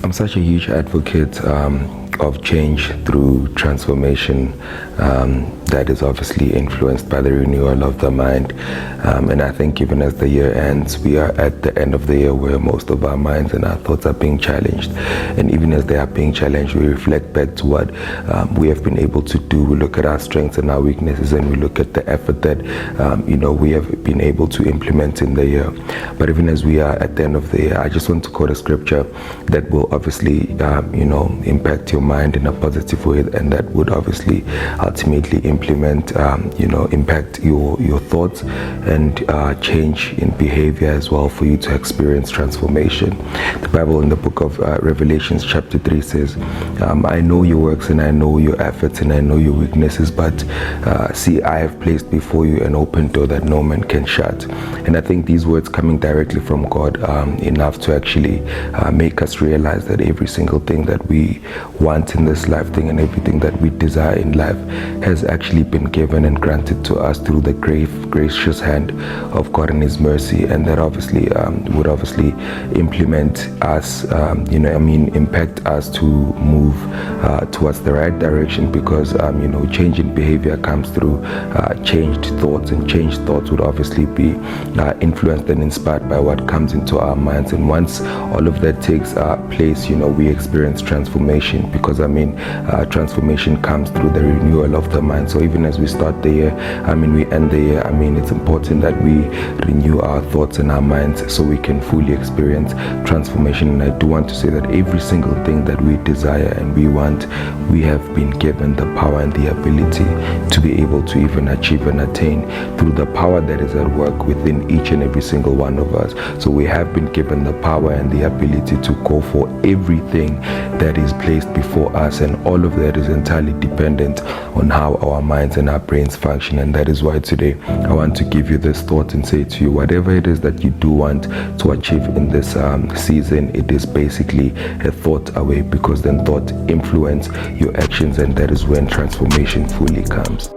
I'm such a huge advocate of change through transformation that is obviously influenced by the renewal of the mind. And I think even as the year ends, we are at the end of the year where most of our minds and our thoughts are being challenged. And even as they are being challenged, we reflect back to what we have been able to do. We look at our strengths and our weaknesses, and we look at the effort that we have been able to implement in the year. But even as we are at the end of the year, I just want to quote a scripture that will obviously impact your mind in a positive way, and that would obviously ultimately impact your thoughts and change in behavior as well, for you to experience transformation. The Bible in the book of Revelations chapter 3 says, I know your works and I know your efforts and I know your weaknesses, but see, I have placed before you an open door that no man can shut. And I think these words coming directly from God enough to actually make us realize that every single thing that we want in this life thing and everything that we desire in life has actually been given and granted to us through the gracious hand of God and His mercy. And that obviously would obviously implement us, impact us to move towards the right direction, because change in behavior comes through changed thoughts, and changed thoughts would obviously be influenced and inspired by what comes into our minds. And once all of that takes place, we experience transformation, because transformation comes through the renewal of the mind. So even as we start the year, we end the year, it's important that we renew our thoughts and our minds so we can fully experience transformation. And I do want to say that every single thing that we desire and we want, we have been given the power and the ability to be able to even achieve and attain through the power that is at work within each and every single one of us. So we have been given the power and the ability to go for everything that is placed before us, and all of that is entirely dependent on how our minds and our brains function. And that is why today I want to give you this thought and say to you, whatever it is that you do want to achieve in this season, it is basically a thought away, because then thought influence your actions, and that is when transformation fully comes.